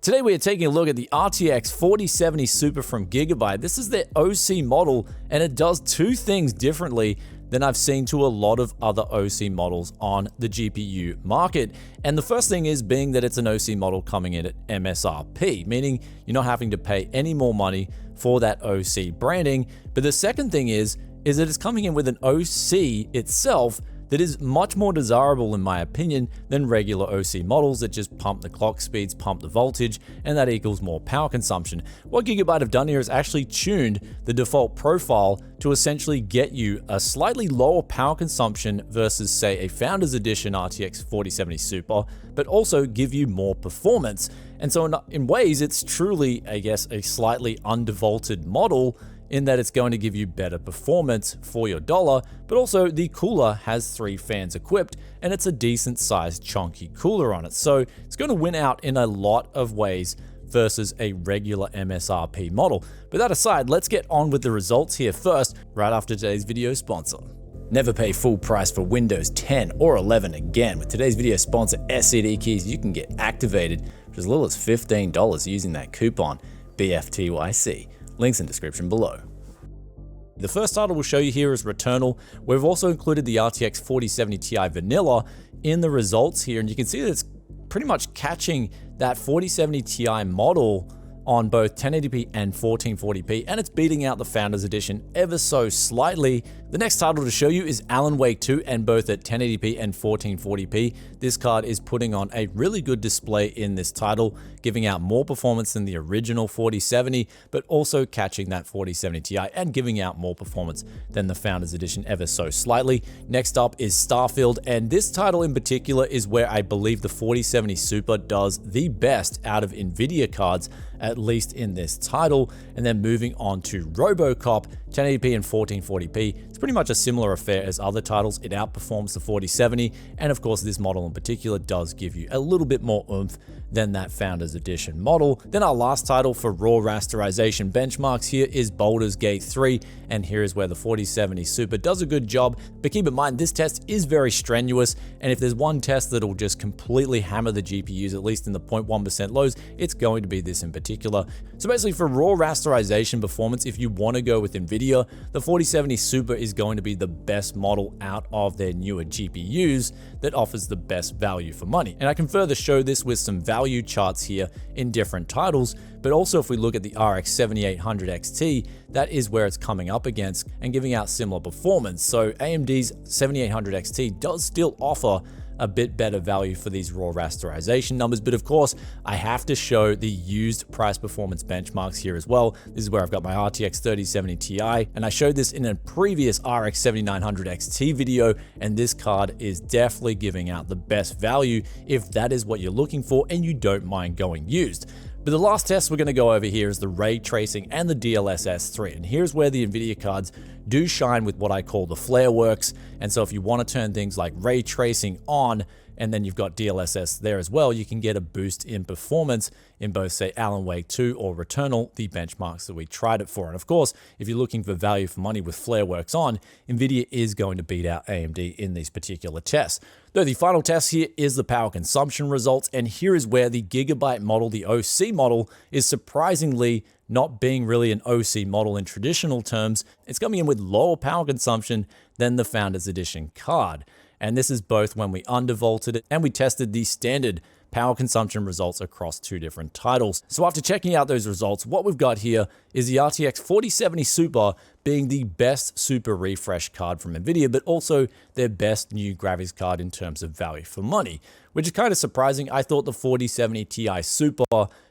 Today we are taking a look at the RTX 4070 Super from Gigabyte. This is their OC model, and it does two things differently than I've seen to a lot of other OC models on the GPU market. And the first thing is being that it's an OC model coming in at MSRP, meaning you're not having to pay any more money for that OC branding. But the second thing is that it's coming in with an OC itself that is much more desirable in my opinion than regular OC models that just pump the clock speeds, pump the voltage, and that equals more power consumption. What Gigabyte have done here is actually tuned the default profile to essentially get you a slightly lower power consumption versus say a Founders Edition RTX 4070 Super, but also give you more performance. And so in ways, it's truly, I guess, a slightly undervolted model in that it's going to give you better performance for your dollar, but also the cooler has 3 fans equipped and it's a decent sized chunky cooler on it. So it's going to win out in a lot of ways versus a regular MSRP model. But that aside, let's get on with the results here first, right after today's video sponsor. Never pay full price for Windows 10 or 11 again. With today's video sponsor, SCD Keys, you can get activated for as little as $15 using that coupon BFTYC. Links in description below. The first title we'll show you here is Returnal. We've also included the RTX 4070 Ti Vanilla in the results here, and you can see that it's pretty much catching that 4070 Ti model on both 1080p and 1440p, and it's beating out the Founders Edition ever so slightly. The next title to show you is Alan Wake 2, and both at 1080p and 1440p. This card is putting on a really good display in this title, giving out more performance than the original 4070, but also catching that 4070 Ti and giving out more performance than the Founders Edition ever so slightly. Next up is Starfield, and this title in particular is where I believe the 4070 Super does the best out of NVIDIA cards, at least in this title. And then moving on to RoboCop, 1080p and 1440p. It's pretty much a similar affair as other titles. It outperforms the 4070, and of course this model in particular does give you a little bit more oomph than that Founders Edition model. Then our last title for raw rasterization benchmarks here is Baldur's Gate 3, and here is where the 4070 Super does a good job. But keep in mind, this test is very strenuous, and if there's one test that'll just completely hammer the GPUs, at least in the 0.1% lows, it's going to be this in particular. So basically for raw rasterization performance, if you want to go with NVIDIA, the 4070 Super is going to be the best model out of their newer GPUs that offers the best value for money. And I can further show this with some value charts here in different titles, but also if we look at the RX 7800 XT, that is where it's coming up against and giving out similar performance. So AMD's 7800 XT does still offer a bit better value for these raw rasterization numbers, but of course I have to show the used price performance benchmarks here as well. This is where I've got my RTX 3070 Ti, and I showed this in a previous RX 7900 XT video, and this card is definitely giving out the best value if that is what you're looking for and you don't mind going used. But the last test we're going to go over here is the ray tracing and the DLSS 3, and here's where the NVIDIA cards do shine with what I call the flare works. And so if you want to turn things like ray tracing on, and then you've got DLSS there as well, you can get a boost in performance in both, say, Alan Wake 2 or Returnal, the benchmarks that we tried it for. And of course, if you're looking for value for money with flare works on, NVIDIA is going to beat out AMD in these particular tests. Though the final test here is the power consumption results, and here is where the Gigabyte model, the OC model, is surprisingly not being really an OC model in traditional terms. It's coming in with lower power consumption than the Founders Edition card. And this is both when we undervolted it and we tested the standard power consumption results across 2 different titles. So after checking out those results, what we've got here is the RTX 4070 Super being the best super refresh card from NVIDIA, but also their best new graphics card in terms of value for money, which is kind of surprising. I thought the 4070 Ti Super,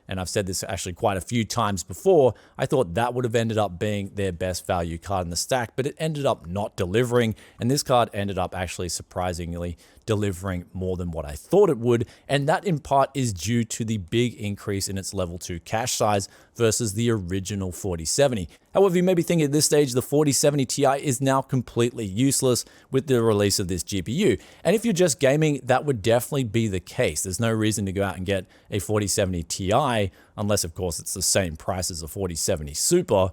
and I've said this actually quite a few times before, I thought that would have ended up being their best value card in the stack, but it ended up not delivering, and this card ended up actually surprisingly delivering more than what I thought it would, and that in part is due to the big increase in its level 2 cache size versus the original 4070. However, you may be thinking at this stage the 4070 Ti is now completely useless with the release of this GPU, and if you're just gaming, that would definitely be the case. There's no reason to go out and get a 4070 Ti unless of course it's the same price as a 4070 Super,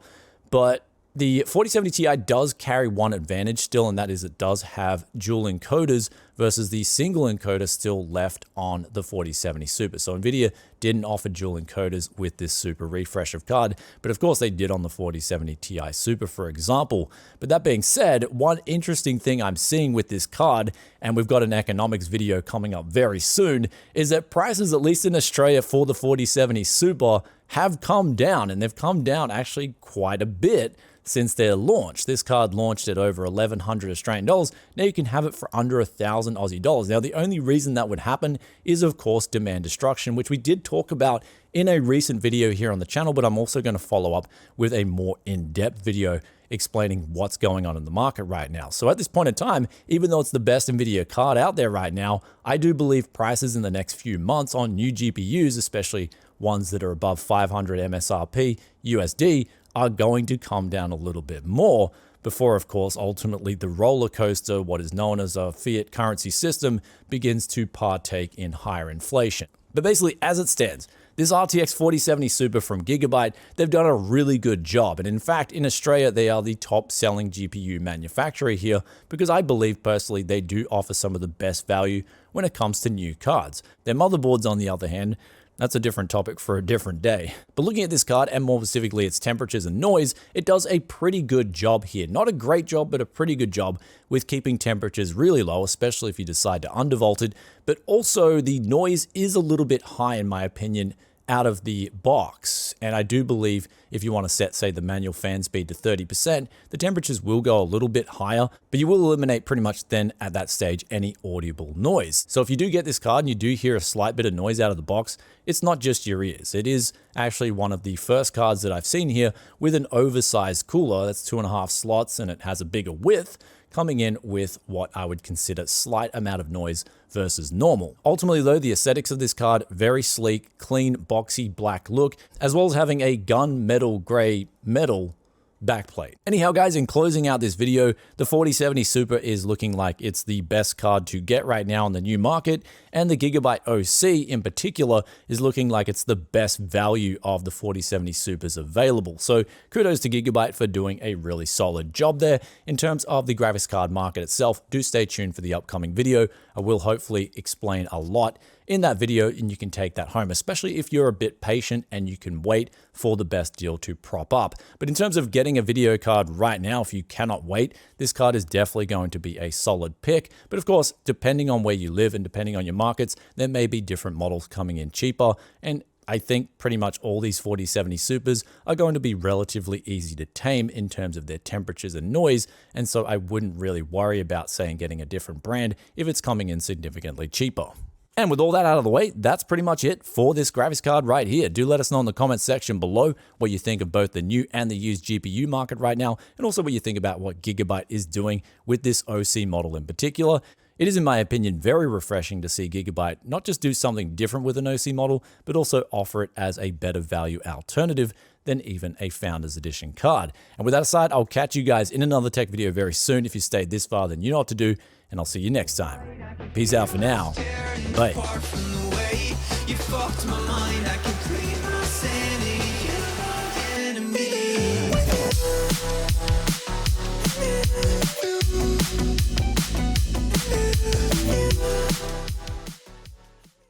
but the 4070 Ti does carry one advantage still, and that is it does have dual encoders versus the single encoder still left on the 4070 Super. So NVIDIA didn't offer dual encoders with this Super refresh of card, but of course they did on the 4070 Ti Super, for example. But that being said, one interesting thing I'm seeing with this card, and we've got an economics video coming up very soon, is that prices, at least in Australia, for the 4070 Super have come down, and they've come down actually quite a bit since their launch. This card launched at over 1,100 Australian dollars. Now you can have it for under 1,000 Aussie dollars. Now the only reason that would happen is of course demand destruction, which we did talk about in a recent video here on the channel, but I'm also going to follow up with a more in-depth video explaining what's going on in the market right now. So at this point in time, even though it's the best NVIDIA card out there right now, I do believe prices in the next few months on new GPUs, especially ones that are above 500 MSRP USD, are going to come down a little bit more before, of course, ultimately the roller coaster, what is known as a fiat currency system, begins to partake in higher inflation. But basically, as it stands, this RTX 4070 Super from Gigabyte, they've done a really good job. And in fact, in Australia, they are the top selling GPU manufacturer here because I believe personally they do offer some of the best value when it comes to new cards. Their motherboards, on the other hand, that's a different topic for a different day. But looking at this card, and more specifically its temperatures and noise, it does a pretty good job here. Not a great job, but a pretty good job with keeping temperatures really low, especially if you decide to undervolt it. But also the noise is a little bit high, in my opinion, out of the box. And I do believe if you want to set, say, the manual fan speed to 30%, the temperatures will go a little bit higher, but you will eliminate pretty much then at that stage any audible noise. So if you do get this card and you do hear a slight bit of noise out of the box, it's not just your ears. It is actually one of the first cards that I've seen here with an oversized cooler that's 2.5 slots and it has a bigger width, coming in with what I would consider slight amount of noise versus normal. Ultimately though, the aesthetics of this card, very sleek, clean, boxy black look, as well as having a gunmetal gray metal backplate. Anyhow guys, in closing out this video, the 4070 Super is looking like it's the best card to get right now on the new market, and the Gigabyte OC in particular is looking like it's the best value of the 4070 Supers available. So kudos to Gigabyte for doing a really solid job there. In terms of the graphics card market itself, do stay tuned for the upcoming video. I will hopefully explain a lot in that video, and you can take that home, especially if you're a bit patient and you can wait for the best deal to prop up. But in terms of getting a video card right now, if you cannot wait, this card is definitely going to be a solid pick. But of course, depending on where you live and depending on your markets, there may be different models coming in cheaper. And I think pretty much all these 4070 Supers are going to be relatively easy to tame in terms of their temperatures and noise, and so I wouldn't really worry about, saying, getting a different brand if it's coming in significantly cheaper. And with all that out of the way, that's pretty much it for this graphics card right here. Do let us know in the comments section below what you think of both the new and the used GPU market right now, and also what you think about what Gigabyte is doing with this OC model in particular. It is, in my opinion, very refreshing to see Gigabyte not just do something different with an OC model, but also offer it as a better value alternative than even a Founders Edition card. And with that aside, I'll catch you guys in another tech video very soon. If you stayed this far, then you know what to do, and I'll see you next time. Peace out for now. Bye.